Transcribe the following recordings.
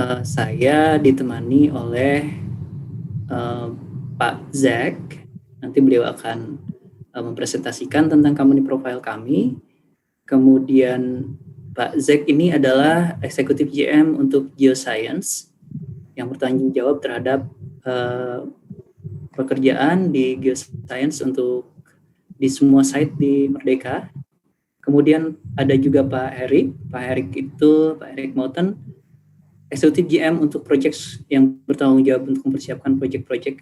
Saya ditemani oleh Pak Zack. Nanti beliau akan mempresentasikan tentang company profile kami. Kemudian Pak Zack ini adalah eksekutif GM untuk Geoscience yang bertanggung jawab terhadap pekerjaan di Geoscience untuk di semua site di Merdeka. Kemudian ada juga Pak Erik. Pak Erik Moten, eksekutif GM untuk project yang bertanggung jawab untuk mempersiapkan project-project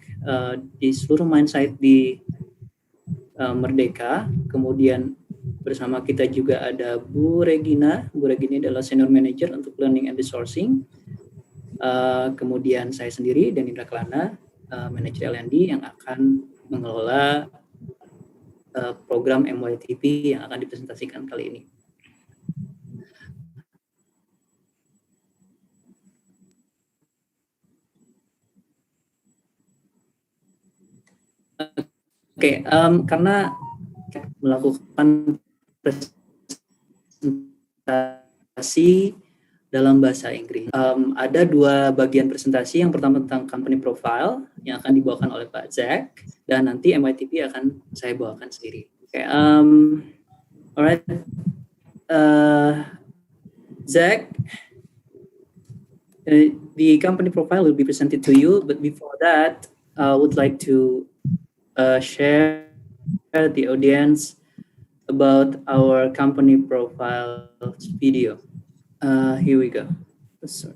di seluruh mine site di Merdeka. Kemudian bersama kita juga ada Bu Regina. Bu Regina adalah Senior Manager untuk Learning and Resourcing. Kemudian saya sendiri, dan Indra Kelana, Manager L&D yang akan mengelola program Mytp yang akan dipresentasikan kali ini. Oke, karena melakukan presentasi dalam bahasa Inggris, ada dua bagian presentasi. Yang pertama tentang company profile yang akan dibawakan oleh Pak Zack, dan nanti Mytp akan saya bawakan sendiri. Oke, alright, Zack, the company profile will be presented to you, but before that, I would like to share the audience about our company profile video. Here we go. Sorry.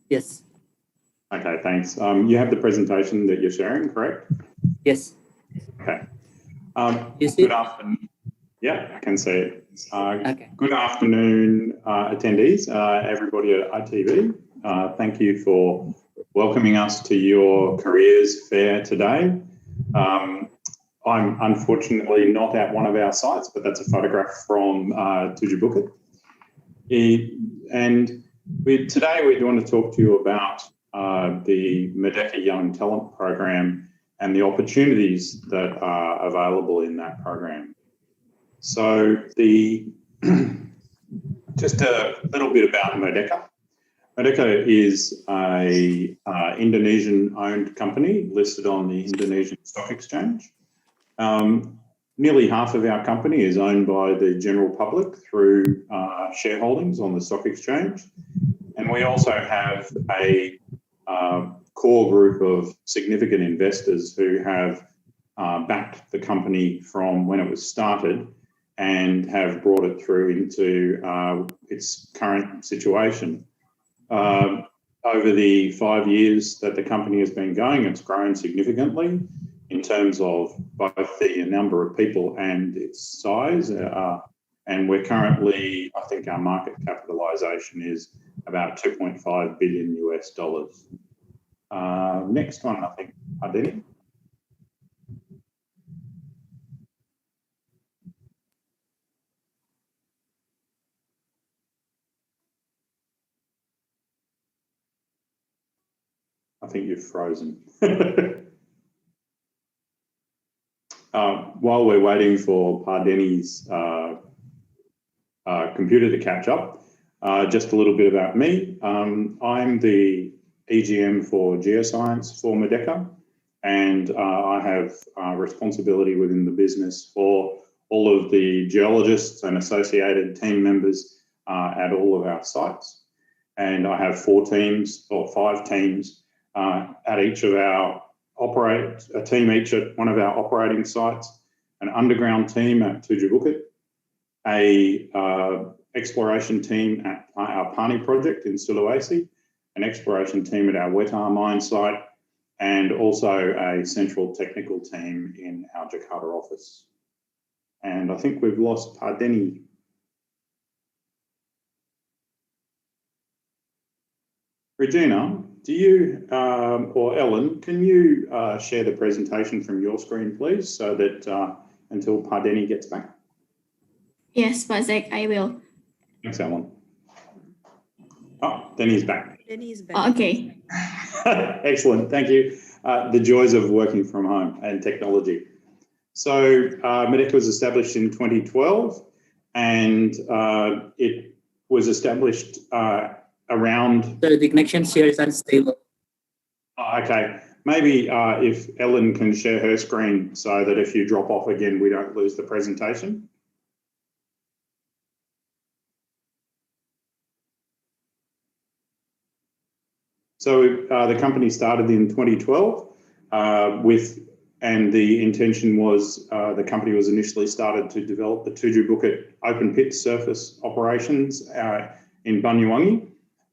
Yes. Okay, thanks. You have the presentation that you're sharing, correct? Yes. Okay. You see? Good afternoon. Yeah, I can see it. Okay. Good afternoon, attendees, everybody at ITB. Thank you for welcoming us to your careers fair today. I'm unfortunately not at one of our sites, but that's a photograph from Tujuh Bukit. And today we want to talk to you about the Merdeka Young Talent Program and the opportunities that are available in that program. So just a little bit about Merdeka. Merdeka is a Indonesian-owned company listed on the Indonesian Stock Exchange. Nearly half of our company is owned by the general public through shareholdings on the stock exchange. And we also have a core group of significant investors who have backed the company from when it was started and have brought it through into its current situation. Over the 5 years that the company has been going, it's grown significantly in terms of both the number of people and its size. And we're currently, I think our market capitalization is about $2.5 billion US. Next one, I think, Ardeni. I think you've frozen. While we're waiting for Pardeni's computer to catch up, just a little bit about me. I'm the EGM for Geoscience for Merdeka, and I have responsibility within the business for all of the geologists and associated team members at all of our sites. And I have 4 teams or 5 teams at each of our a team each at one of our operating sites, an underground team at Tujuh Bukit, a exploration team at our Pani project in Sulawesi, an exploration team at our Wetar mine site, and also a central technical team in our Jakarta office. And I think we've lost Pardeni. Regina, do you, or Ellen, can you share the presentation from your screen, please, so that until Pardeni gets back? Yes, Pak Zach, I will. Thanks, Ellen. Oh, Denny's back. Denny's back. Oh, okay. Excellent, thank you. The joys of working from home and technology. So Medeco was established in 2012, and it was established around... The connection here is unstable. Okay, maybe if Ellen can share her screen so that if you drop off again, we don't lose the presentation. So the company started in 2012 and the intention was the company was initially started to develop the Tujuh Bukit open pit surface operations in Banyuwangi,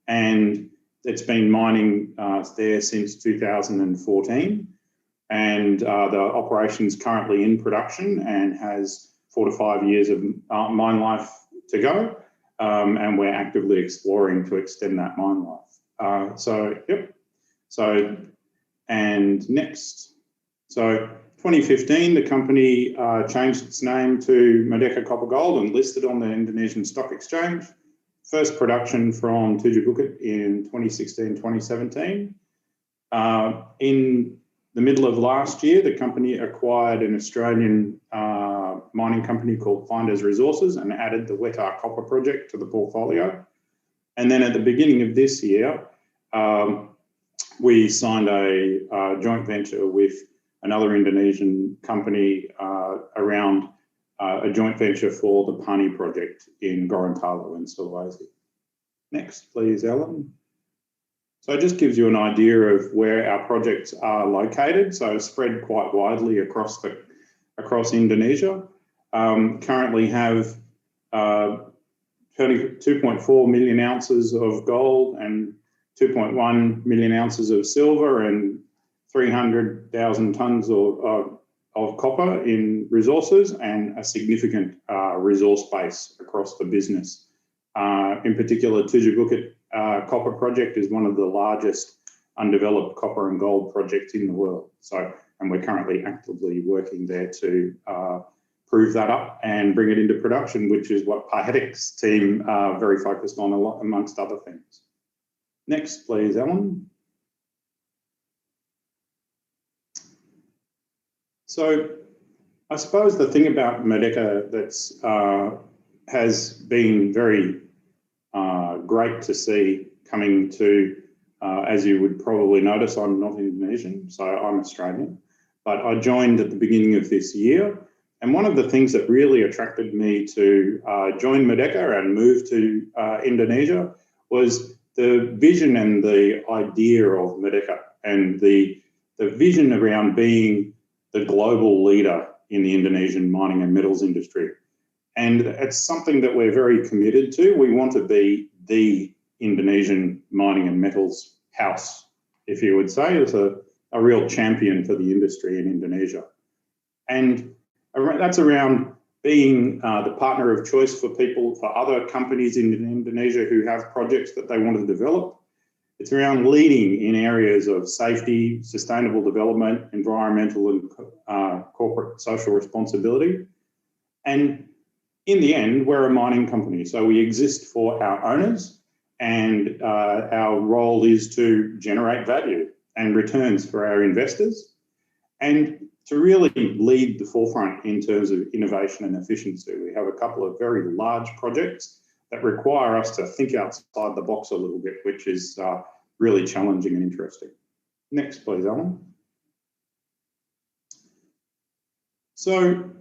and it's been mining there since 2014, and the operation's currently in production and has 4 to 5 years of mine life to go, and we're actively exploring to extend that mine life. And next. So 2015, the company changed its name to Merdeka Coppergold and listed on the Indonesian Stock Exchange. First production from Tujuh Bukit in 2016, 2017. In the middle of last year, the company acquired an Australian mining company called Finders Resources and added the Wetar copper project to the portfolio. And then at the beginning of this year, we signed a joint venture with another Indonesian company around a joint venture for the Pani project in Gorontalo in Sulawesi. Next, please, Ellen. So it just gives you an idea of where our projects are located. So spread quite widely across Indonesia. Currently have 2.4 million ounces of gold and 2.1 million ounces of silver and 300,000 tonnes of copper in resources, and a significant resource base across the business. In particular, Tujuh Bukit copper project is one of the largest undeveloped copper and gold projects in the world. So, and we're currently actively working there to prove that up and bring it into production, which is what Pahetic's team are very focused on, amongst other things. Next, please, Ellen. So I suppose the thing about Merdeka that's has been very great to see coming to, as you would probably notice, I'm not Indonesian, so I'm Australian, but I joined at the beginning of this year And one of the things that really attracted me to join Merdeka and move to Indonesia was the vision and the idea of Merdeka and the vision around being the global leader in the Indonesian mining and metals industry. And it's something that we're very committed to. We want to be the Indonesian mining and metals house, if you would say. It's a real champion for the industry in Indonesia. And that's around being the partner of choice for people, for other companies in Indonesia who have projects that they want to develop. It's around leading in areas of safety, sustainable development, environmental and corporate social responsibility. And in the end, we're a mining company, so we exist for our owners, and our role is to generate value and returns for our investors, and to really lead the forefront in terms of innovation and efficiency. We have a couple of very large projects that require us to think outside the box a little bit, which is really challenging and interesting. Next, please, Alan. So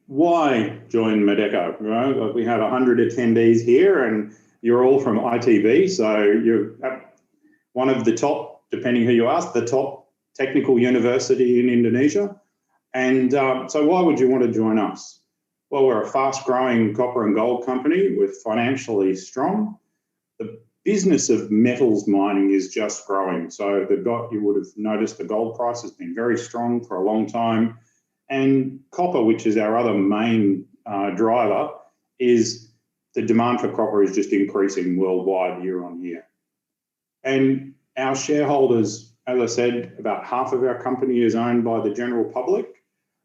why join Medeco? Right? We have 100 attendees here and you're all from ITB, so you're one of the top, depending who you ask, the top technical university in Indonesia. And so why would you want to join us? Well, we're a fast-growing copper and gold company with financially strong. The business of metals mining is just growing. So you would have noticed the gold price has been very strong for a long time. And copper, which is our other main driver, is the demand for copper is just increasing worldwide year on year. And our shareholders, as I said, about half of our company is owned by the general public,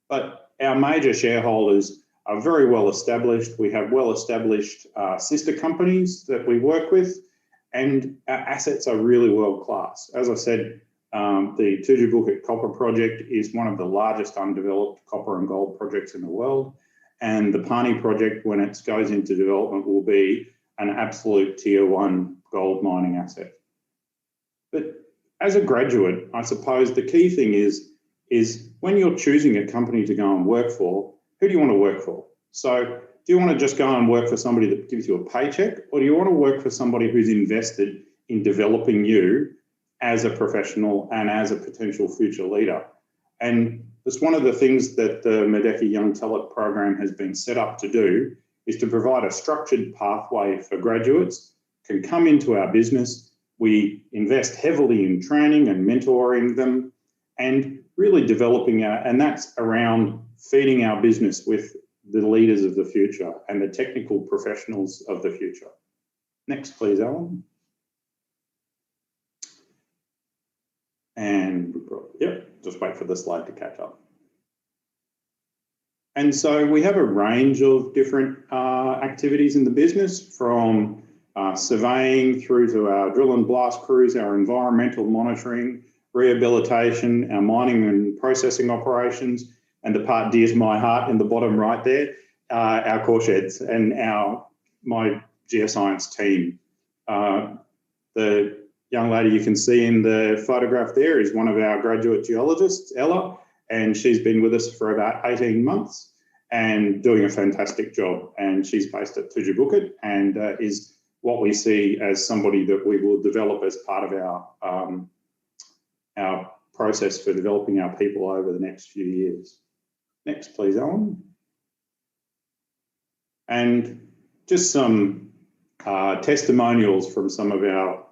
but our major shareholders are very well established. We have well established sister companies that we work with, and our assets are really world class. As I said, the Tujuh Bukit copper project is one of the largest undeveloped copper and gold projects in the world, and the Pani project, when it goes into development, will be an absolute tier 1 gold mining asset. But as a graduate, I suppose the key thing is when you're choosing a company to go and work for, who do you want to work for? So do you want to just go and work for somebody that gives you a paycheck, or do you want to work for somebody who's invested in developing you as a professional and as a potential future leader? And that's one of the things that the Merdeka Young Talent program has been set up to do, is to provide a structured pathway for graduates can come into our business. We invest heavily in training and mentoring them and really developing and that's around feeding our business with the leaders of the future and the technical professionals of the future. Next, please, Alan. And yep, just wait for the slide to catch up. And so we have a range of different activities in the business, from surveying through to our drill and blast crews, our environmental monitoring, rehabilitation, our mining and processing operations, and the part dear to my heart in the bottom right there, our core sheds and my geoscience team. The young lady you can see in the photograph there is one of our graduate geologists, Ella, and she's been with us for about 18 months and doing a fantastic job. And she's based at Tujuh Bukit and is what we see as somebody that we will develop as part of our process for developing our people over the next few years. Next, please, Alan. And just some testimonials from some of our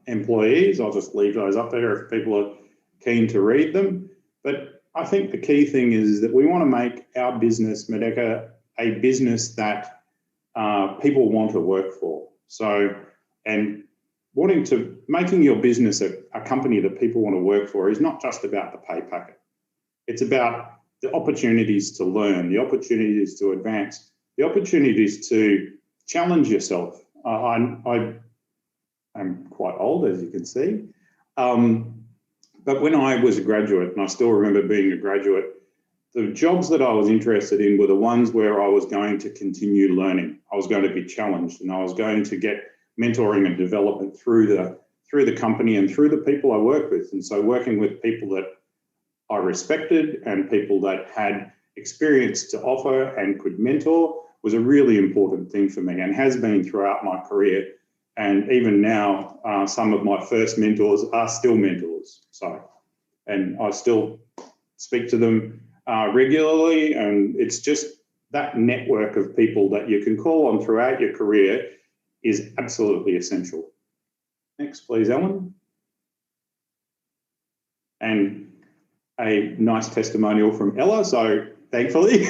employees. I'll just leave those up there if people are keen to read them. But I think the key thing is that we want to make our business, Merdeka, a business that people want to work for. So, and making your business a company that people want to work for is not just about the pay packet. It's about the opportunities to learn, the opportunities to advance, the opportunities to challenge yourself. I'm quite old, as you can see. But when I was a graduate, and I still remember being a graduate, the jobs that I was interested in were the ones where I was going to continue learning. I was going to be challenged, and I was going to get mentoring and development through the company and through the people I work with. And so working with people that I respected and people that had experience to offer and could mentor was a really important thing for me and has been throughout my career. And even now, some of my first mentors are still mentors. And I still speak to them regularly, and it's just that network of people that you can call on throughout your career is absolutely essential. Next, please, Ellen. And a nice testimonial from Ella, so thankfully.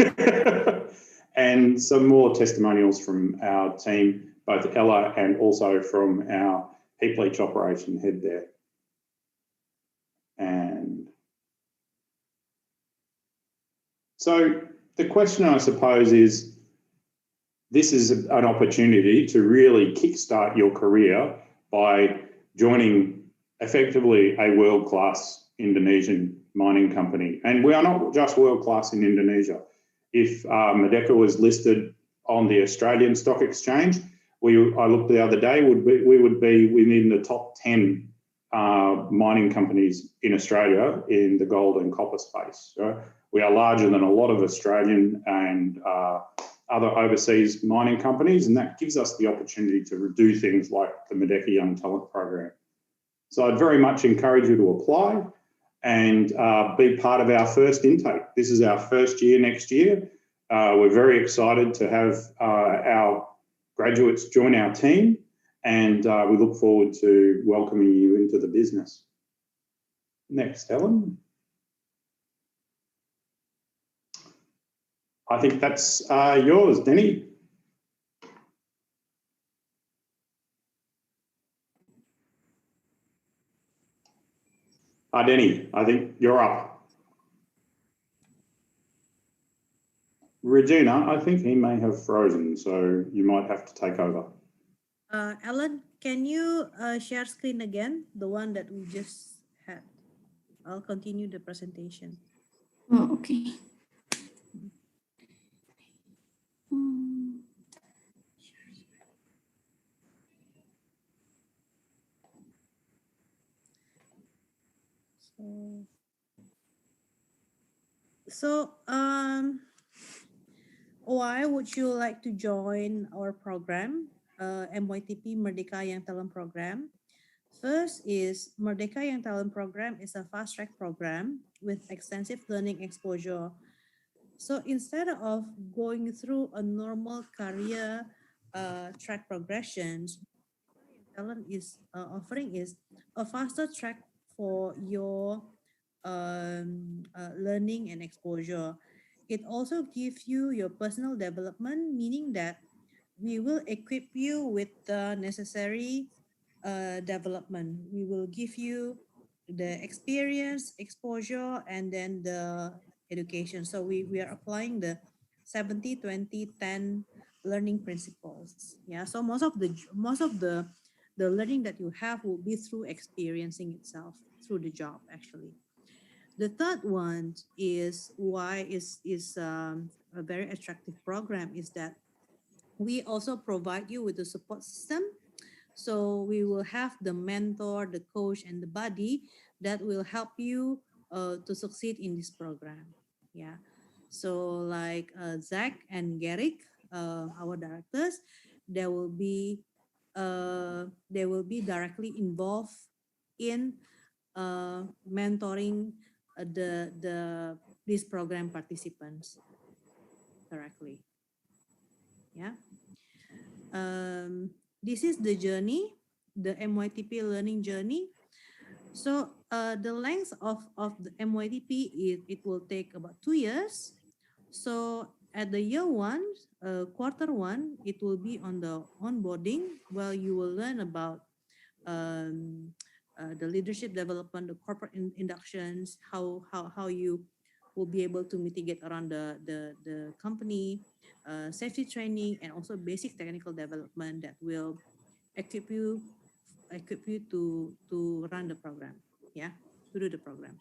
And some more testimonials from our team, both Ella and also from our heap leach operation head there. And so the question, I suppose, is this is an opportunity to really kickstart your career by joining effectively a world-class Indonesian mining company. And we are not just world-class in Indonesia. If Merdeka was listed on the Australian Stock Exchange, I looked the other day, we would be within the top 10 mining companies in Australia in the gold and copper space. So we are larger than a lot of Australian and other overseas mining companies, and that gives us the opportunity to do things like the Merdeka Young Talent Program. So I'd very much encourage you to apply and be part of our first intake. This is our first year next year. We're very excited to have our graduates join our team, and we look forward to welcoming you into the business. Next, Helen. I think that's yours, Denny. Denny, I think you're up. Regina, I think he may have frozen, so you might have to take over. Ellen, can you share screen again, the one that we just had? I'll continue the presentation. Oh, okay. So, why would you like to join our program, Mytp Merdeka Young Talent Program? First is Merdeka Young Talent Program is a fast-track program with extensive learning exposure. So instead of going through a normal career track progressions, talent is offering is a faster track for your learning and exposure. It also gives you your personal development, meaning that we will equip you with the necessary development. We will give you the experience, exposure, and then the education. So we are applying the 70-20-10 learning principles. Yeah. So most of the learning that you have will be through experiencing itself through the job actually. The third one is why is a very attractive program is that we also provide you with the support system. So we will have the mentor, the coach, and the buddy that will help you to succeed in this program. Yeah. So like Zach and Garrick, our directors, they will be directly involved in mentoring these program participants directly. Yeah. This is the journey, the Mytp learning journey. So the length of the Mytp is it will take about 2 years. So at the year one, quarter one, it will be on the onboarding where you will learn about the leadership development, the corporate inductions, how you will be able to mitigate around the company, safety training, and also basic technical development that will equip you to run the program, yeah, to do the program.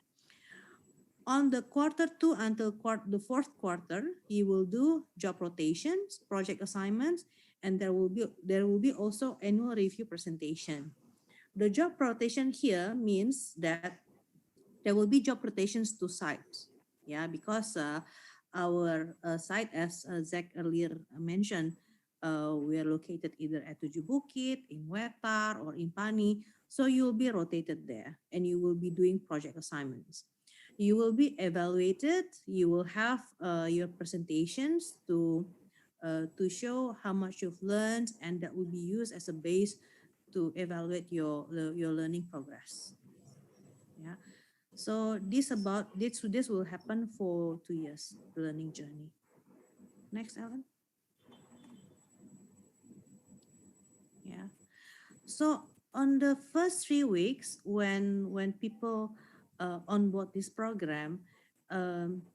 On the quarter two until the fourth quarter, you will do job rotations, project assignments, and there will be also annual review presentation. The job rotation here means that there will be job rotations to sites, yeah, because our site, as Zach earlier mentioned, we are located either at Tujuh Bukit, in Wetar, or in Pani. So you will be rotated there, and you will be doing project assignments. You will be evaluated. You will have your presentations to show how much you've learned, and that will be used as a base to evaluate your learning progress. Yeah. So this will happen for 2 years, the learning journey. Next, Alan. Yeah. So on the first 3 weeks, when people onboard this program,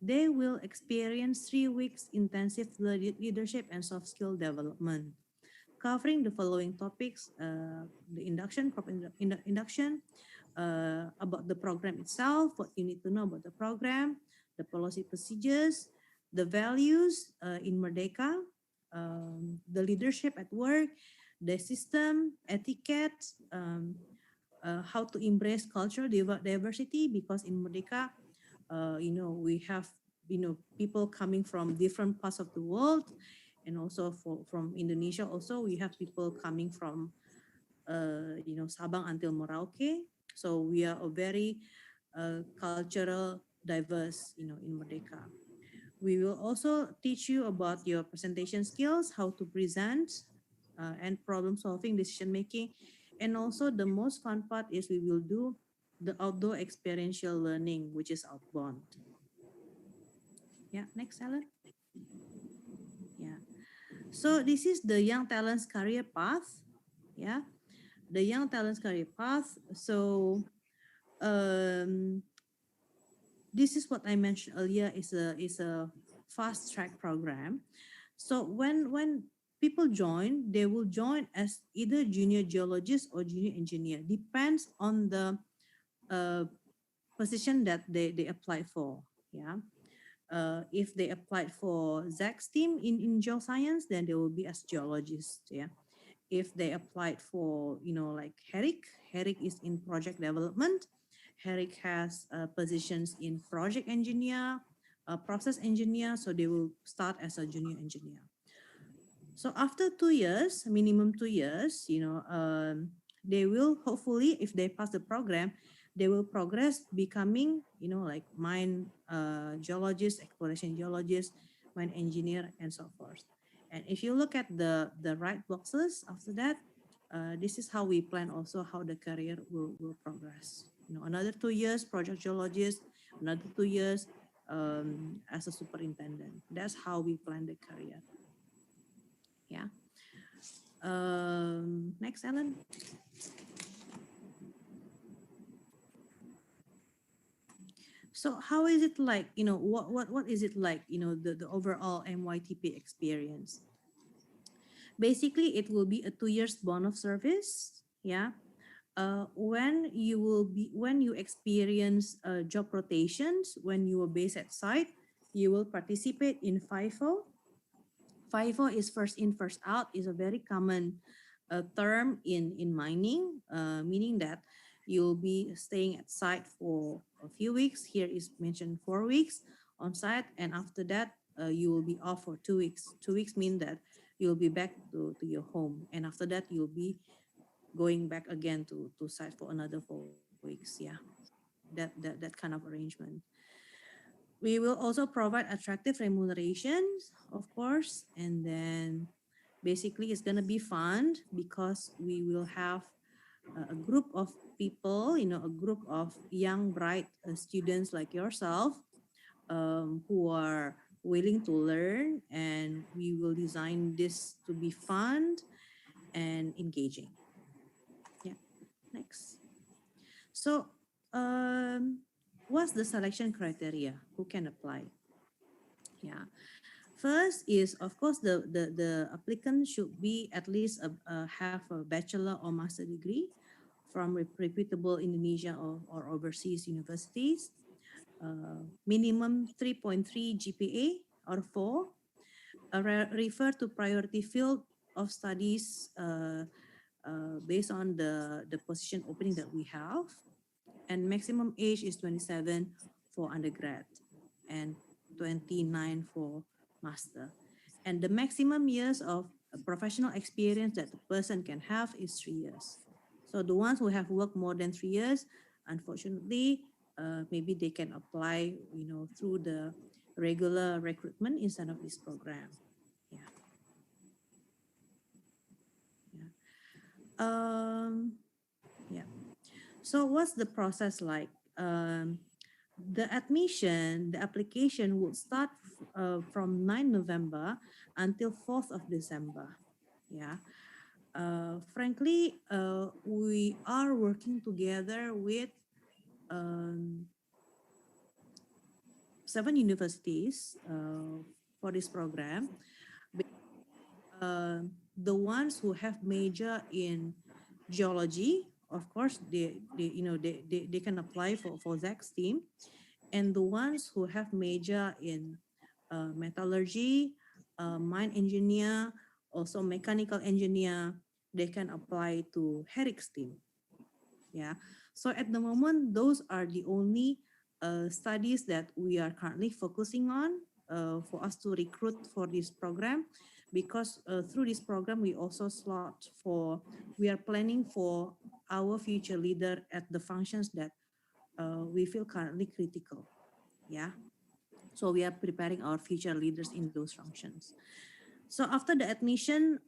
they will experience 3 weeks intensive leadership and soft skill development, covering the following topics: the induction, proper induction, about the program itself, what you need to know about the program, the policy procedures, the values in Merdeka, the leadership at work, the system, etiquette, how to embrace cultural diversity, because in Merdeka, we have, people coming from different parts of the world, and also from Indonesia. Also, we have people coming from, Sabang until Merauke. So we are a very cultural diverse, in Merdeka. We will also teach you about your presentation skills, how to present, and problem solving, decision making. And also the most fun part is we will do the outdoor experiential learning, which is outbound. Yeah, next, Alan. Yeah. So this is the Young Talents career path. Yeah, the Young Talents career path. So this is what I mentioned earlier, is a fast track program. So when people join, they will join as either junior geologist or junior engineer, depends on the position that they apply for. Yeah. If they applied for Zach's team in geoscience, then they will be as geologists. Yeah. If they applied for, like Herrick is in project development. Herrick has positions in project engineer, process engineer, so they will start as a junior engineer. So after 2 years, minimum 2 years, they will hopefully, if they pass the program, they will progress becoming, like mine geologist, exploration geologist, mine engineer, and so forth. And if you look at the right boxes after that, this is how we plan also how the career will progress. Another 2 years project geologist, another 2 years as a superintendent. That's how we plan the career. Yeah. Next, Alan. So how is it like, what is it like, the overall MYTP experience? Basically, it will be a 2 years bond of service. Yeah. When you experience job rotations, when you are based at site, you will participate in FIFO. FIFO is first in, first out, is a very common term in mining, meaning that you'll be staying at site for a few weeks. Here is mentioned 4 weeks on site, and after that you will be off for 2 weeks. 2 weeks mean that you'll be back to your home, and after that you'll be going back again to site for another 4 weeks. Yeah, that kind of arrangement. We will also provide attractive remunerations, of course, and then basically it's going to be fun because we will have a group of people, a group of young, bright students like yourself who are willing to learn, and we will design this to be fun and engaging. Yeah, next. So what's the selection criteria? Who can apply? Yeah. First is, of course, the applicant should be at least have a bachelor or master degree from reputable Indonesia or overseas universities. Minimum 3.3 GPA or 4. Refer to priority field of studies based on the position opening that we have. And maximum age is 27 for undergrad. And 29 for master. And the maximum years of professional experience that the person can have is 3 years. So the ones who have worked more than 3 years, unfortunately, maybe they can apply, through the regular recruitment instead of this program. Yeah. Yeah. So what's the process like? The application would start from 9 November until 4th of December. Yeah. Frankly, we are working together with 7 universities for this program. The ones who have major in geology, of course, they can apply for Zach's team, and the ones who have major in metallurgy, mine engineer, also mechanical engineer, they can apply to Herrick's team. Yeah. So at the moment, those are the only studies that we are currently focusing on for us to recruit for this program, because through this program we also we are planning for our future leader at the functions that we feel currently critical. Yeah. So we are preparing our future leaders in those functions. So after the admission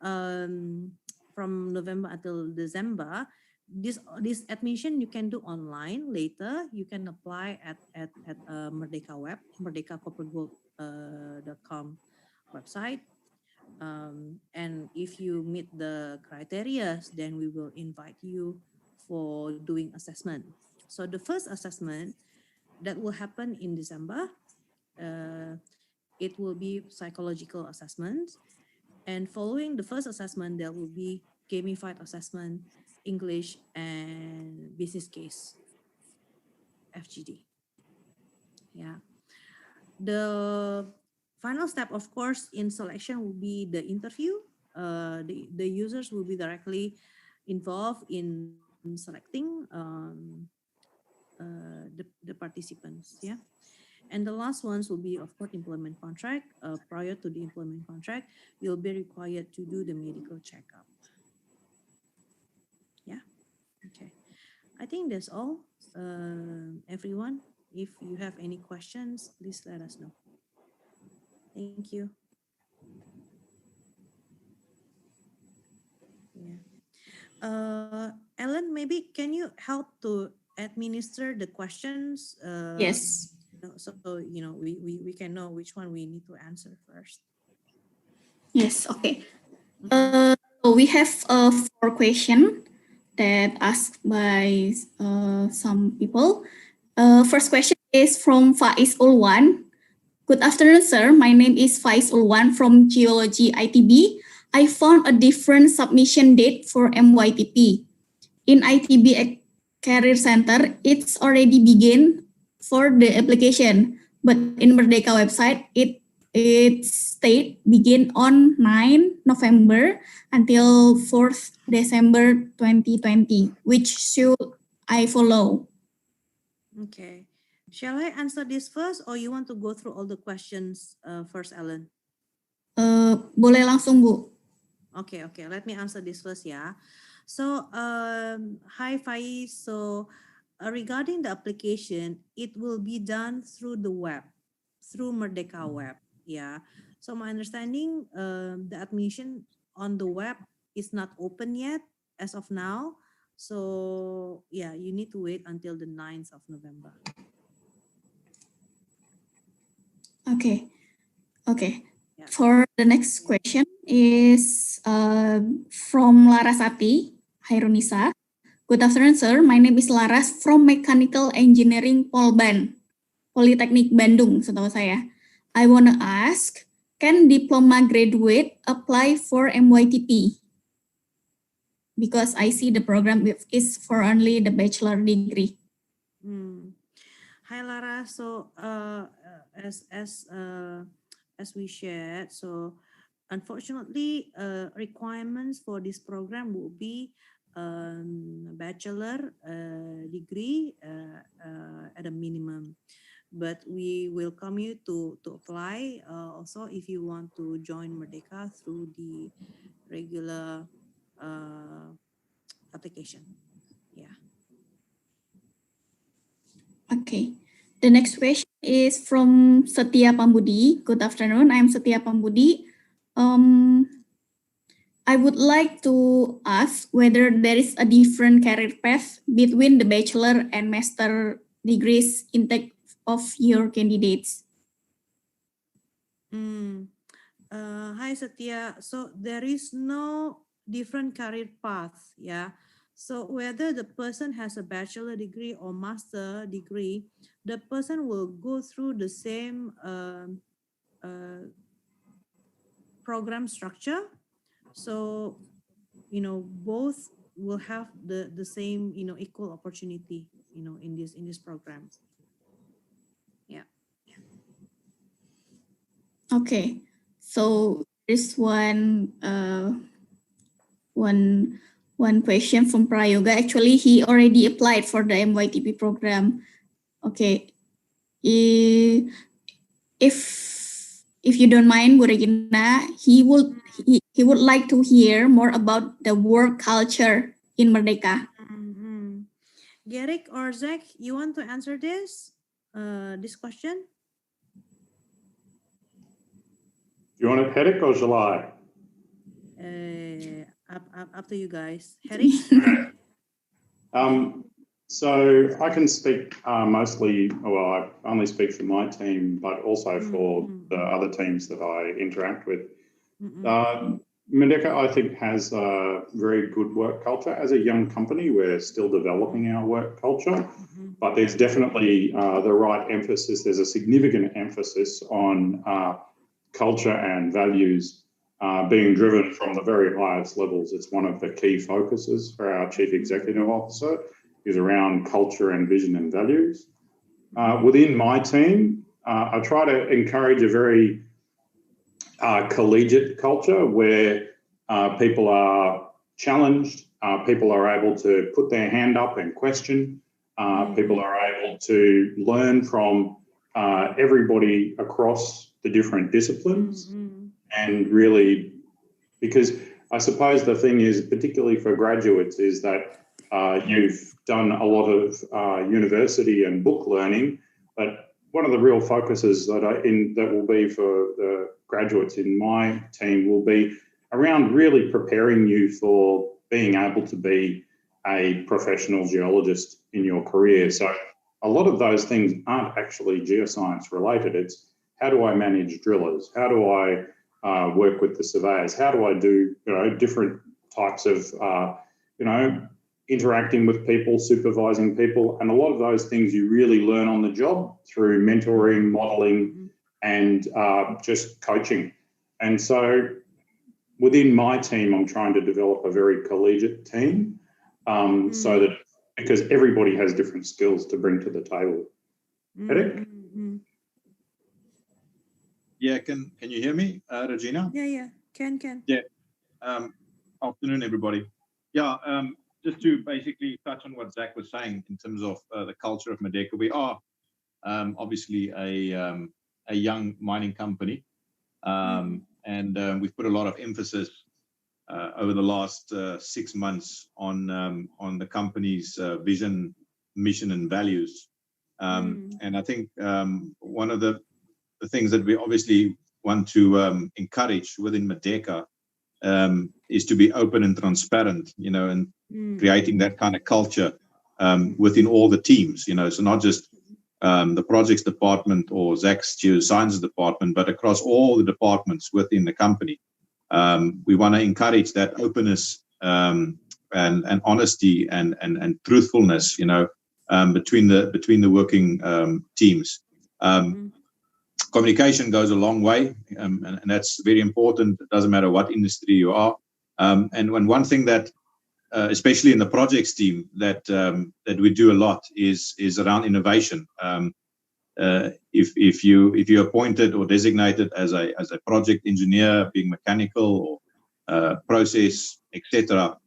from November until December, this admission you can do online later. You can apply at Merdeka web, merdeka.coppergold.com website. And if you meet the criteria, then we will invite you for doing assessment. So the first assessment that will happen in December, it will be psychological assessment. And following the first assessment, there will be gamified assessment, English, and business case, FGD. Yeah. The final step, of course, in selection will be the interview. The users will be directly involved in selecting the participants. Yeah. And the last ones will be, of course, employment contract. Prior to the employment contract, you'll be required to do the medical checkup. Yeah. Okay. I think that's all. Everyone, if you have any questions, please let us know. Thank you. Yeah. Ellen, maybe can you help to administer the questions? Yes. So we can know which one we need to answer first. Yes. Okay. So we have 4 questions that asked by some people. First question is from Faiz Ulwan. Good afternoon, sir. My name is Faiz Ulwan from Geology ITB. I found a different submission date for Mytp. In ITB Career Center, it's already begun for the application, but in Merdeka website, it state begin on 9 November until 4th December 2020. Which should I follow? Okay. Shall I answer this first, or you want to go through all the questions first, Ellen? Boleh langsung, Bu. Okay. Let me answer this first, yeah. So, hi, Faiz. So, regarding the application, it will be done through the web, through Merdeka web, yeah. So, my understanding, the admission on the web is not open yet as of now. So, yeah, you need to wait until the 9th of November. Okay. Yeah. For the next question is from Larasati Hairunisa. Good afternoon, sir. My name is Laras from Mechanical Engineering Polban, Politeknik Bandung, setahu saya. I want to ask, can diploma graduate apply for Mytp? Because I see the program is for only the bachelor degree. Hi, Lara. So, as we shared, so unfortunately, requirements for this program will be bachelor degree at a minimum. but we welcome you to apply. Also, if you want to join Merdeka through the regular application. Yeah. Okay. The next question is from Setia Pambudi. Good afternoon. I'm Setia Pambudi. I would like to ask whether there is a different career path between the bachelor and master degrees intake of your candidates. Hi Satya. So there is no different career path, yeah. So whether the person has a bachelor degree or master degree, the person will go through the same program structure. So, both will have the same, equal opportunity, in this program. Yeah. Okay. So there's one question from Prayoga. Actually, he already applied for the Mytp program. Okay. If you don't mind, Bu Regina, he would like to hear more about the work culture in Merdeka. Garrick or Zach, you want to answer this question? Do you want it, Hedek, or shall I? Up to you guys. Harry? So I can speak mostly, well, I only speak for my team, but also for the other teams that I interact with. Merdeka, I think, has a very good work culture. As a young company, we're still developing our work culture, but there's definitely the right emphasis. There's a significant emphasis on culture and values being driven from the very highest levels. It's one of the key focuses for our Chief Executive Officer, is around culture and vision and values. Within my team, I try to encourage a very collegiate culture where people are challenged, people are able to put their hand up and question, people are able to learn from everybody across the different disciplines. And really, because I suppose the thing is, particularly for graduates, is that you've done a lot of university and book learning, but one of the real focuses that will be for the graduates in my team will be around really preparing you for being able to be a professional geologist in your career. So a lot of those things aren't actually geoscience related. It's how do I manage drillers? How do I work with the surveyors? How do I do different types of interacting with people, supervising people, and a lot of those things you really learn on the job through mentoring, modelling, and just coaching. And so within my team, I'm trying to develop a very collegiate team so that, because everybody has different skills to bring to the table. Hedek? Yeah, can you hear me, Regina? Yeah, can. Yeah. Afternoon, everybody. Yeah, just to basically touch on what Zach was saying in terms of the culture of Merdeka. We are obviously a young mining company, and we've put a lot of emphasis over the last 6 months on the company's vision, mission, and values. And I think one of the things that we obviously want to encourage within Merdeka is to be open and transparent, and creating that kind of culture within all the teams, so not just the projects department or Zach's geosciences department, but across all the departments within the company. We want to encourage that openness and honesty and truthfulness, between the working teams. Communication goes a long way, and that's very important. It doesn't matter what industry you are. And one thing that, especially in the projects team, that we do a lot is around innovation. If you're appointed or designated as a project engineer, being mechanical or process, etc.,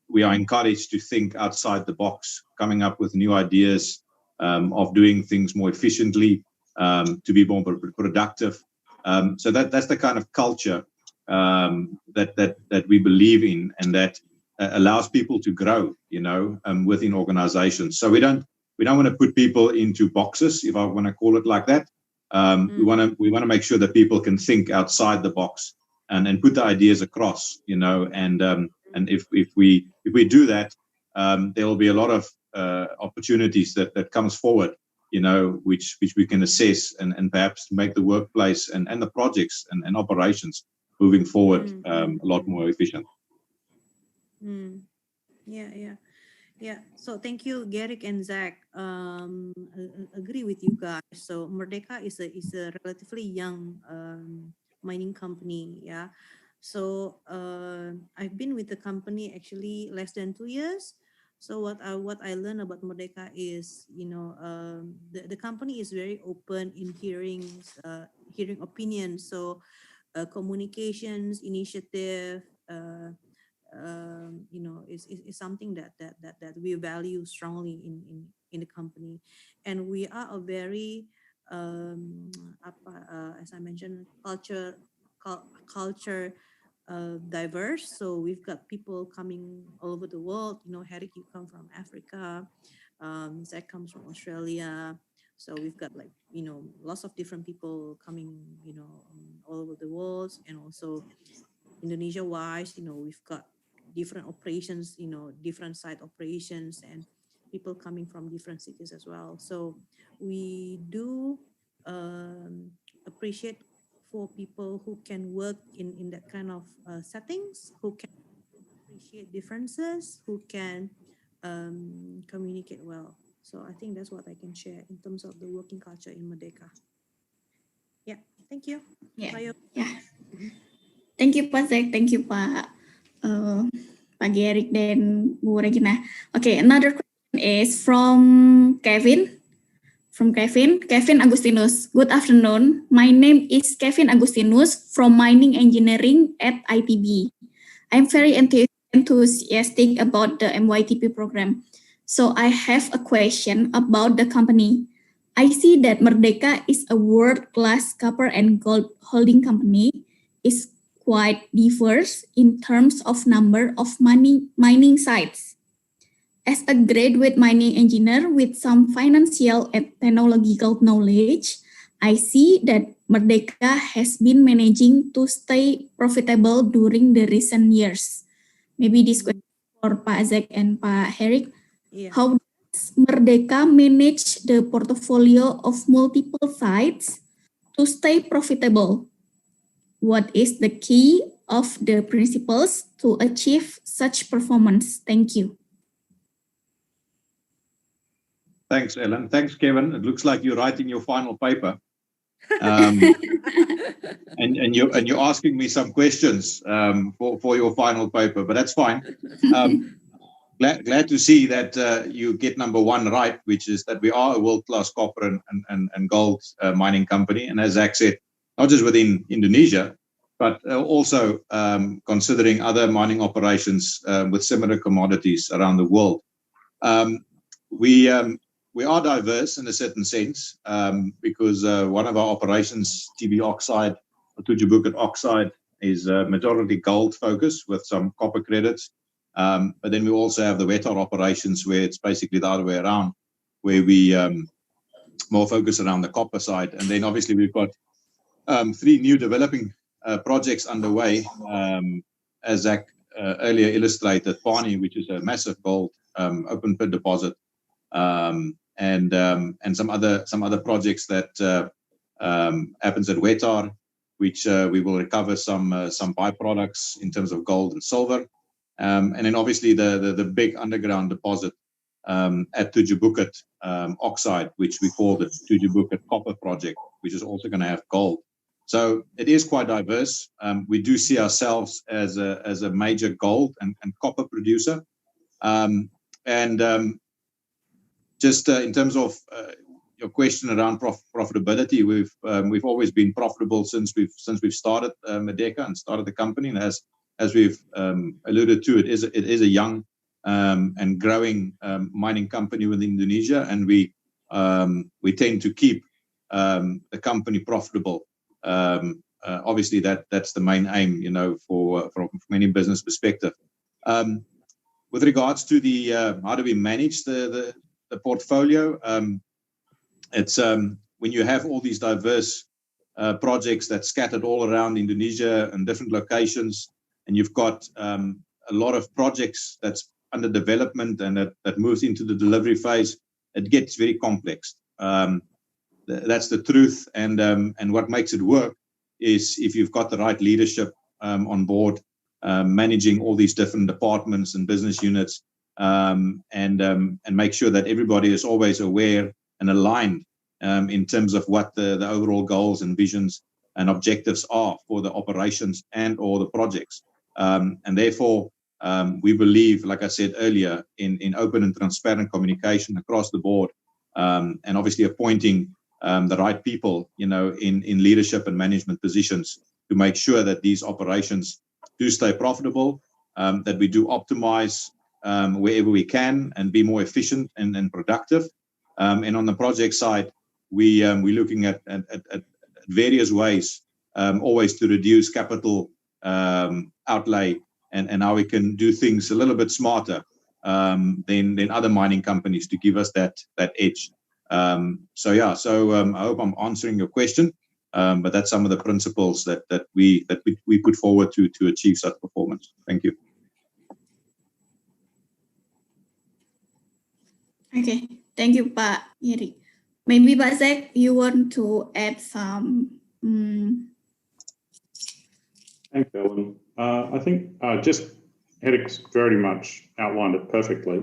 we are encouraged to think outside the box, coming up with new ideas, of doing things more efficiently, to be more productive. So that's the kind of culture that we believe in, and that allows people to grow, within organizations. So we don't want to put people into boxes, if I want to call it like that. We want to make sure that people can think outside the box and put the ideas across, and if we do that, there will be a lot of opportunities that comes forward, which we can assess and perhaps make the workplace and the projects and operations moving forward a lot more efficient. Yeah. So thank you, Garrick and Zach. Agree with you guys. So Merdeka is a relatively young mining company. Yeah. So I've been with the company actually less than 2 years. So what I learned about Merdeka is, the company is very open in hearing opinions. So communications, initiative, is something that we value strongly in the company, and we are a very as I mentioned, culture diverse. So we've got people coming all over the world. Herrick, you come from Africa. Zach comes from Australia. So we've got lots of different people coming, all over the world, and also Indonesia-wise, we've got different operations, different site operations, and people coming from different cities as well. So we do appreciate for people who can work in that kind of settings, who can appreciate differences, who can communicate well. So I think that's what I can share in terms of the working culture in Merdeka. Yeah, thank you. Yeah. Thank you, Pak Zek. Thank you, Pak Garrick dan Bu Regina. Okay, another question is from Kevin. Kevin Agustinus. Good afternoon. My name is Kevin Agustinus from Mining Engineering at ITB. I'm very enthusiastic about the Mytp program. So I have a question about the company. I see that Merdeka is a world-class copper and gold holding company. It's quite diverse in terms of number of mining sites. As a graduate mining engineer with some financial and technological knowledge, I see that Merdeka has been managing to stay profitable during the recent years. Maybe this question for Pak Zek and Pak Herrick. Yeah. How does Merdeka manage the portfolio of multiple sites to stay profitable? What is the key of the principles to achieve such performance? Thank you. Thanks, Ellen. Thanks, Kevin. It looks like you're writing your final paper. And you're asking me some questions for your final paper, but that's fine. Glad to see that you get number one right, which is that we are a world-class copper and gold mining company. And as Zach said, not just within Indonesia, but also considering other mining operations with similar commodities around the world. We are diverse in a certain sense because one of our operations, TB oxide, or Tujuh Bukit oxide, is majority gold focused with some copper credits. But then we also have the Wetar operations where it's basically the other way around, where we more focus around the copper side. And then obviously we've got 3 new developing projects underway, as Zach earlier illustrated, Pani, which is a massive gold open pit deposit, and some other projects that happens at Wetar, which we will recover some byproducts in terms of gold and silver, and then obviously the big underground deposit at Tujuh Bukit oxide, which we call the Tujuh Bukit copper project, which is also going to have gold. So it is quite diverse. We do see ourselves as a major gold and copper producer, just in terms of your question around profitability, we've always been profitable since we've started Merdeka and started the company. And as we've alluded to, it is a young and growing mining company within Indonesia, and we we tend to keep the company profitable. Obviously, that's the main aim, from any business perspective. With regards to the how do we manage the portfolio, it's when you have all these diverse projects that's scattered all around Indonesia and different locations, and you've got a lot of projects that's under development and that moves into the delivery phase, it gets very complex. That's the truth, and what makes it work is if you've got the right leadership on board, managing all these different departments and business units, and make sure that everybody is always aware and aligned in terms of what the overall goals and visions and objectives are for the operations and or the projects. And therefore, we believe, like I said earlier, in open and transparent communication across the board, and obviously appointing the right people, in leadership and management positions to make sure that these operations do stay profitable, that we do optimize wherever we can and be more efficient and productive. And on the project side, we're looking at various ways, always to reduce capital outlay and how we can do things a little bit smarter than other mining companies to give us that edge. So I hope I'm answering your question, but that's some of the principles that we put forward to achieve such performance. Thank you. Okay, thank you, Pak Eric. Maybe Pak Zach, you want to add some? Thanks, Ellen. I think just Eric's very much outlined it perfectly.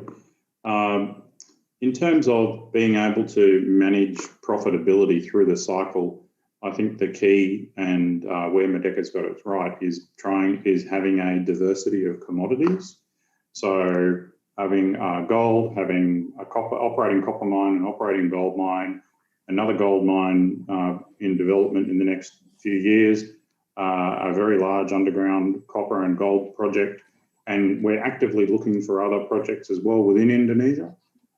In terms of being able to manage profitability through the cycle, I think the key and where Merdeka's got it right is having a diversity of commodities. So having gold, having a operating copper mine, an operating gold mine, another gold mine in development in the next few years, a very large underground copper and gold project, and we're actively looking for other projects as well within Indonesia.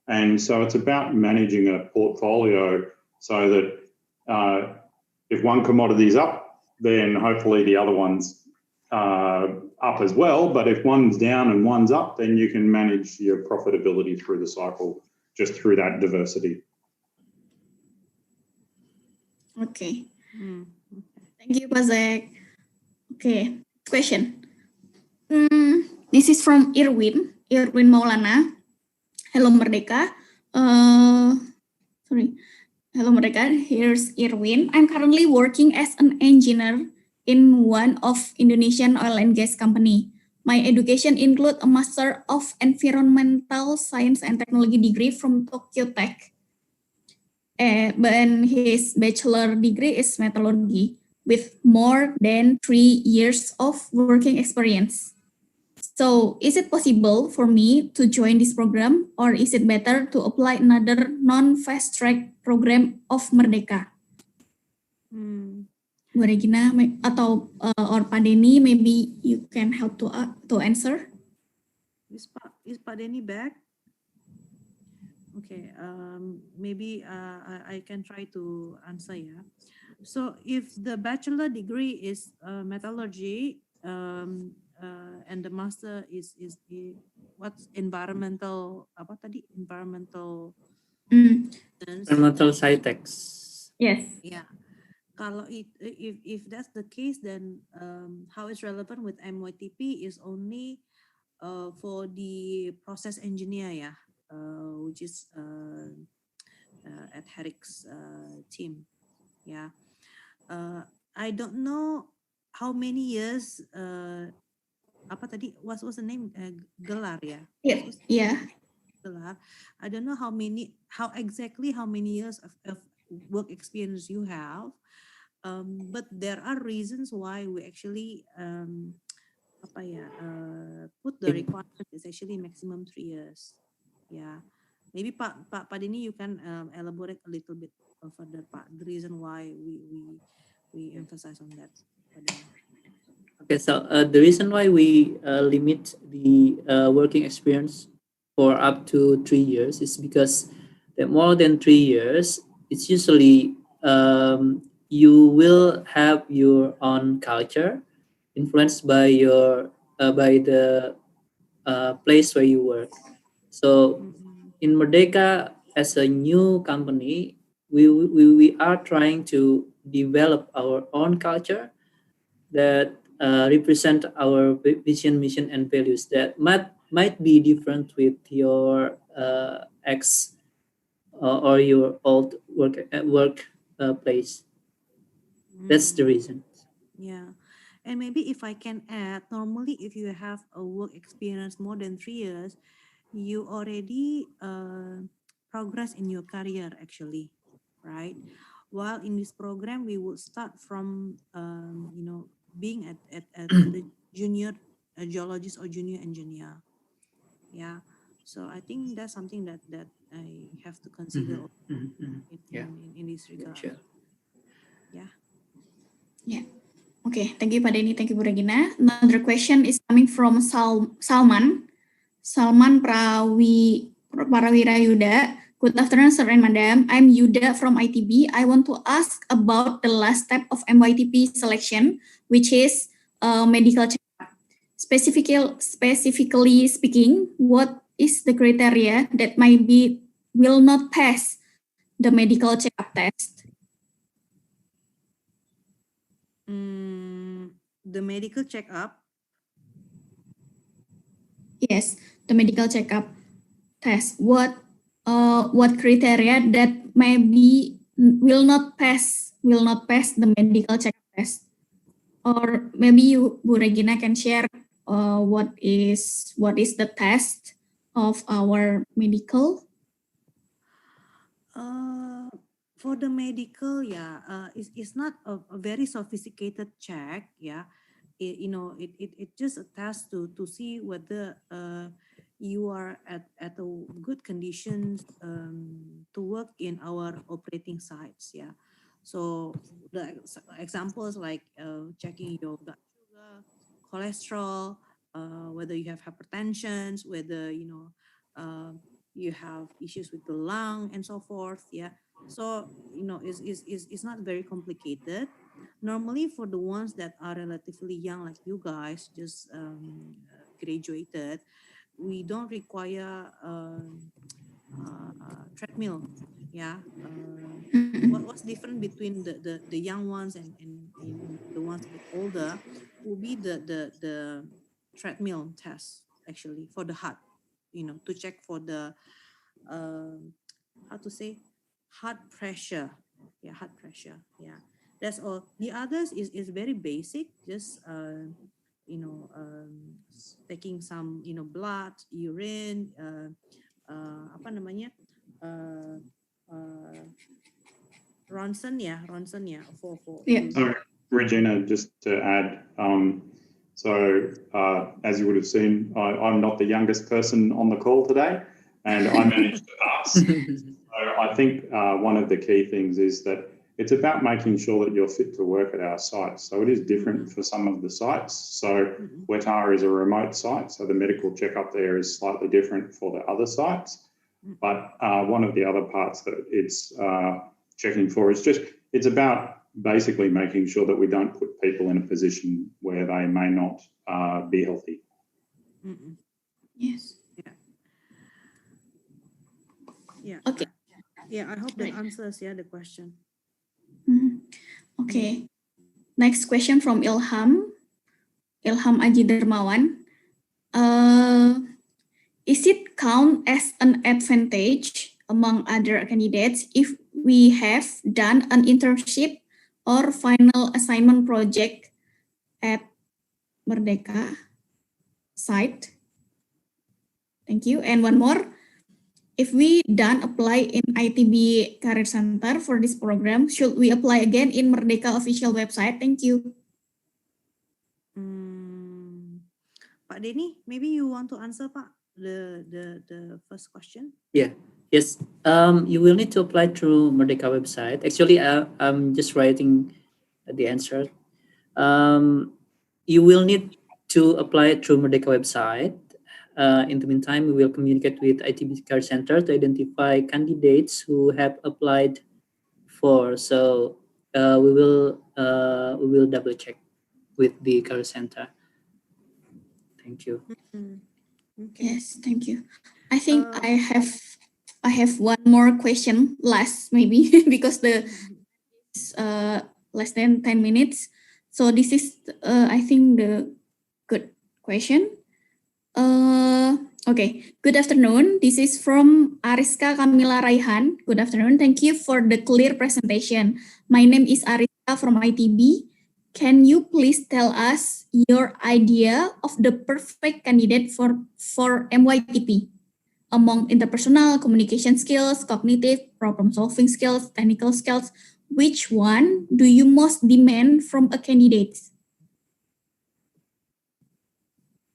And so it's about managing a portfolio so that if one commodity is up, then hopefully the other one's up as well. But if one's down and one's up, then you can manage your profitability through the cycle just through that diversity. Okay. Thank you, Pak Zach. Okay, question. This is from Irwin Maulana. Hello, Merdeka. Hello, Merdeka. Here's Irwin. I'm currently working as an engineer in one of Indonesian oil and gas company. My education include a Master of Environmental Science and Technology degree from Tokyo Tech. But his bachelor degree is metallurgy with more than 3 years of working experience. So is it possible for me to join this program, or is it better to apply another non-fast track program of Merdeka? Bu Regina atau or Pak Denny, maybe you can help to answer. Is Pak Denny back? Okay, maybe I can try to answer. Yeah. So if the bachelor degree is metallurgy, and the master is what's environmental environmental sci-techs. Yes. Yeah. Kalau if that's the case, then how it's relevant with Mytp is only for the process engineer, yeah, which is at Eric's team. Yeah. I don't know how many years what was the name? Gelar, yeah. Yes. Yeah. Gelar. I don't know how many years of work experience you have, but there are reasons why we actually put the requirement is actually maximum 3 years. Yeah. Maybe Pak Denny, you can elaborate a little bit further, Pak, the reason why we emphasize on that. Okay, so the reason why we limit the working experience for up to 3 years is because that more than 3 years, it's usually you will have your own culture influenced by your by the place where you work. So in Merdeka, as a new company, we are trying to develop our own culture that represent our vision, mission, and values that might be different with your ex or your old work place. That's the reason. Yeah. And maybe if I can add, normally if you have a work experience more than 3 years, you already progress in your career actually, right? While in this program, we would start from, being at the junior geologist or junior engineer. Yeah. So I think that's something that I have to consider Yeah, in this regard. sure. Yeah. Yeah. Okay, thank you Pak Denny, thank you Bu Regina. Another question is coming from Salman Prawirayuda. Good afternoon, sir and madam. I'm Yuda from ITB. I want to ask about the last step of MYTP selection, which is medical checkup. Specifically speaking, what is the criteria that will not pass the medical checkup test? The medical checkup. Yes, the medical checkup test. What criteria that will not pass the medical checkup test? Or maybe you, Bu Regina, can share what is the test of our medical? For the medical, it's not a very sophisticated check. Yeah, it just a test to see whether you are at a good conditions to work in our operating sites. Yeah, so the examples like checking your blood sugar, cholesterol, whether you have hypertension, whether you have issues with the lung and so forth. Yeah, so it's not very complicated. Normally for the ones that are relatively young like you guys just graduated, we don't require treadmill. Yeah, what's different between the young ones and the ones a bit older will be the treadmill test actually for the heart, to check for the how to say, heart pressure. Yeah, heart pressure. Yeah, that's all. The others is very basic, just taking some blood, urine, apa namanya, ronsen ya for Yeah. So Regina, just to add, as you would have seen, I'm not the youngest person on the call today, and I managed to pass. So I think one of the key things is that it's about making sure that you're fit to work at our sites. So it is different for some of the sites. So Wetara is a remote site, so the medical checkup there is slightly different for the other sites. But one of the other parts that it's checking for is it's about basically making sure that we don't put people in a position where they may not be healthy. Yes. Yeah. Okay. Yeah, I hope that answers the question. Okay. Next question from Ilham Aji Dermawan. Is it count as an advantage among other candidates if we have done an internship or final assignment project at Merdeka site? Thank you. And one more. If we done apply in ITB Career Center for this program, should we apply again in Merdeka official website? Thank you. Pak Denny, maybe you want to answer, Pak, the first question? Yeah. Yes. You will need to apply through Merdeka website. Actually, I'm just writing the answer. You will need to apply through Merdeka website. in the meantime, we will communicate with ITB Career Center to identify candidates who have applied for. So we will double check with the Career Center. Thank you. Okay. Yes, thank you. I think I have one more question last maybe because the less than 10 minutes. So this is I think the good question. Okay, good afternoon. This is from Ariska Kamila Raihan. Good afternoon. Thank you for the clear presentation. My name is Ariska from ITB. Can you please tell us your idea of the perfect candidate for MYTP among interpersonal, communication skills, cognitive, problem-solving skills, technical skills? Which one do you most demand from a candidate?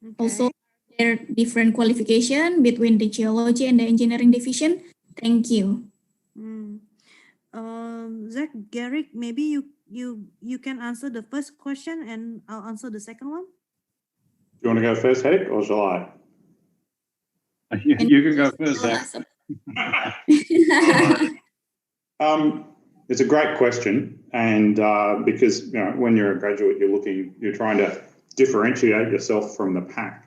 Okay. Also, there are different qualification between the geology and the engineering division. Thank you. Zach, Garrick, maybe you can answer the first question and I'll answer the second one. Do you want to go first, Hedek, or shall I? You can go first, Zach. It's a great question, and because when you're a graduate, you're trying to differentiate yourself from the pack.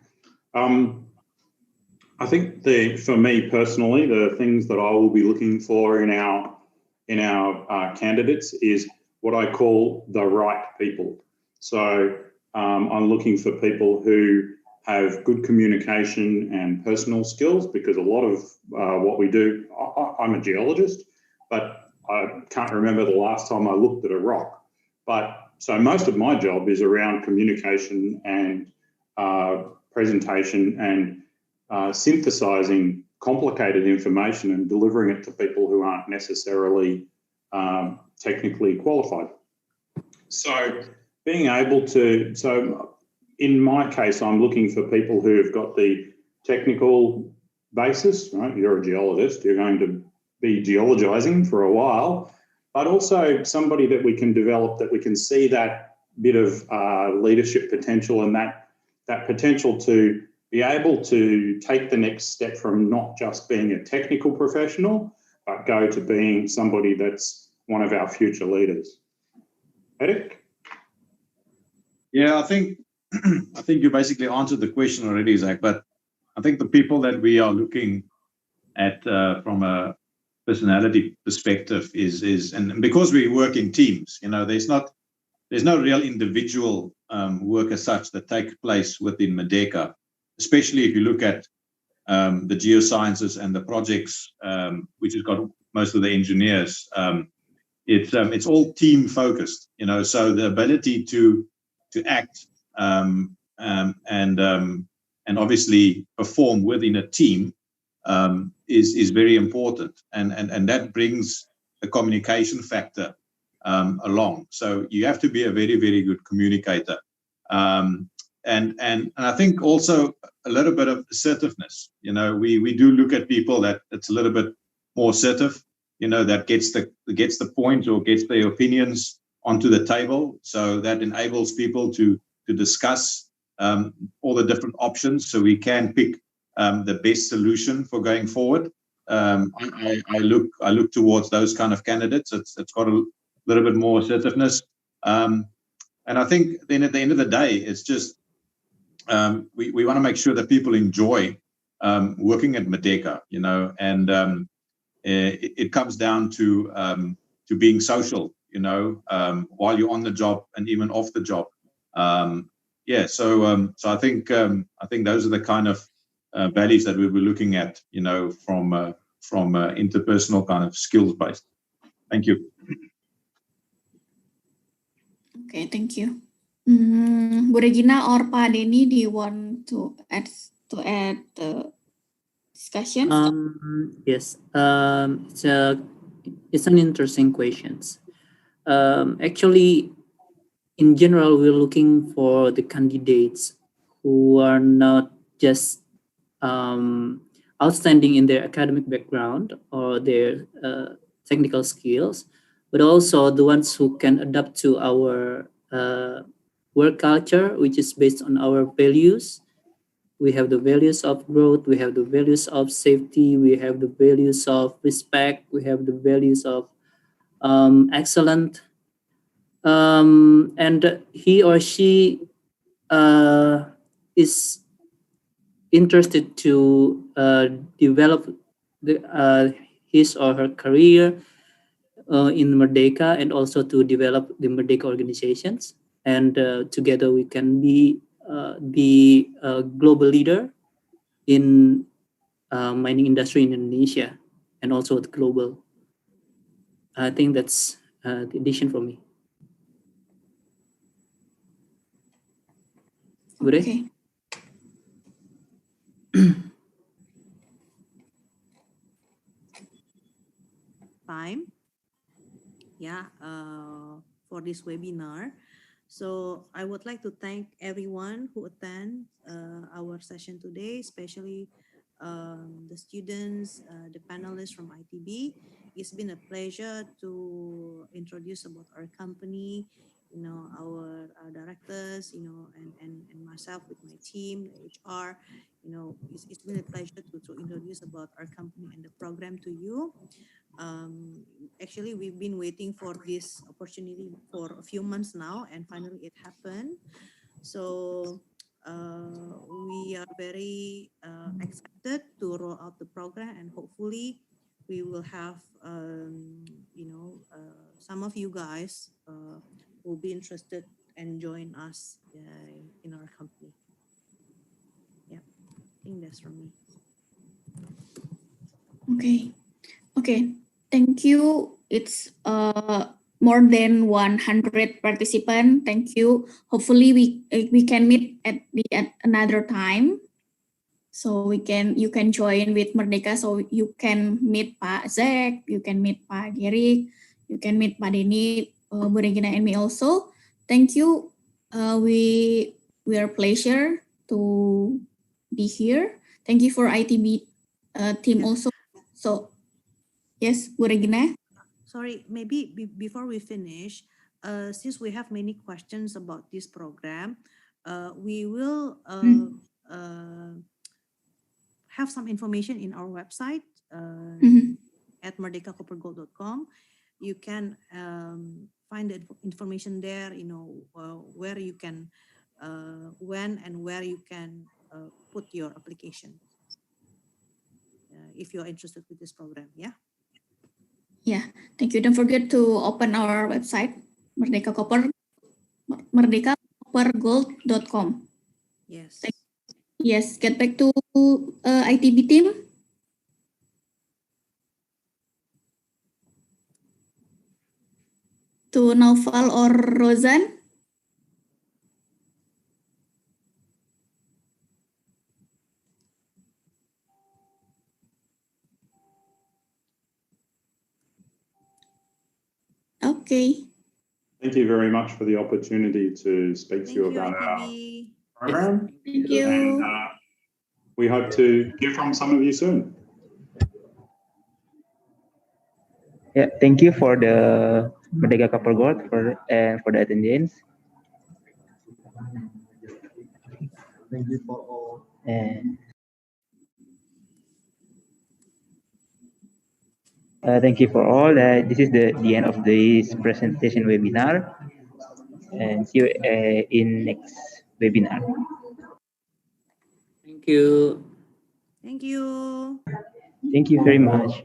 I think for me personally, the things that I will be looking for in our candidates is what I call the right people. So I'm looking for people who have good communication and personal skills, because a lot of what we do, I'm a geologist, but I can't remember the last time I looked at a rock. So most of my job is around communication and presentation and synthesizing complicated information and delivering it to people who aren't necessarily technically qualified. So being able to, in my case, I'm looking for people who have got the technical basis, right? You're a geologist, you're going to be geologizing for a while, but also somebody that we can develop, that we can see that bit of leadership potential and that potential to be able to take the next step from not just being a technical professional, but go to being somebody that's one of our future leaders. Eric? Yeah, I think you basically answered the question already, Zach, but I think the people that we are looking at from a personality perspective is and because we work in teams, there's no real individual work as such that takes place within Merdeka, especially if you look at the geosciences and the projects, which has got most of the engineers. It's all team focused, so the ability to act and obviously perform within a team is very important, and that brings the communication factor along. So you have to be a very, very good communicator, and I think also a little bit of assertiveness. We do look at people that it's a little bit more assertive, that gets the point or gets their opinions onto the table. So that enables people to discuss all the different options, so we can pick the best solution for going forward. I look towards those kind of candidates. It's got a little bit more assertiveness, and I think then at the end of the day, it's just we want to make sure that people enjoy working at Merdeka, and it comes down to being social, while you're on the job and even off the job. So I think those are the kind of values that we were looking at, from interpersonal kind of skills based. Thank you. Okay, thank you. Bu Regina or Pak Denny, do you want to add the discussion? Yes, it's an interesting question. Actually, in general, we're looking for the candidates who are not just outstanding in their academic background or their technical skills, but also the ones who can adapt to our work culture, which is based on our values, We have the values of growth, we have the values of safety, we have the values of respect, we have the values of excellent. And he or she is interested to develop his or her career in Merdeka, and also to develop the Merdeka organizations. And together we can be a global leader in mining industry in Indonesia and also the global. I think that's the addition for me. Okay. Time. Yeah, for this webinar. So I would like to thank everyone who attend our session today, especially the students, the panelists from ITB. It's been a pleasure to introduce about our company, our directors, and myself with my team, HR. It's been a pleasure to introduce about our company and the program to you. Actually, we've been waiting for this opportunity for a few months now, and finally it happened. So we are very excited to roll out the program, and hopefully we will have, some of you guys will be interested and join us in our company. Yeah, I think that's from me. Okay. Thank you. It's more than 100 participants. Thank you. Hopefully we can meet at another time. So you can join with Merdeka. So you can meet Pak Zek, you can meet Pak Karir, you can meet Pak Denny, Bu Regina, and me also. Thank you. We are pleasure to be here. Thank you for ITB team also. So yes, Bu Regina. Sorry, maybe before we finish, since we have many questions about this program, we will have some information in our website at merdekacoppergold.com. You can find the information there, where you can, when and where you can put your application if you're interested with this program. Yeah. Yeah, thank you. Don't forget to open our website, merdekacoppergold.com. Yes. Yes, get back to ITB team. To Naufal or Rozan. Okay. Thank you very much for the opportunity to speak to you about our program. Thank you. And we hope to hear from some of you soon. Yeah, thank you for the Merdeka Coppergold for the attendance. Thank you for all. Thank you for all. This is the end of this presentation webinar, and see you in next webinar. Thank you. Thank you. Thank you very much.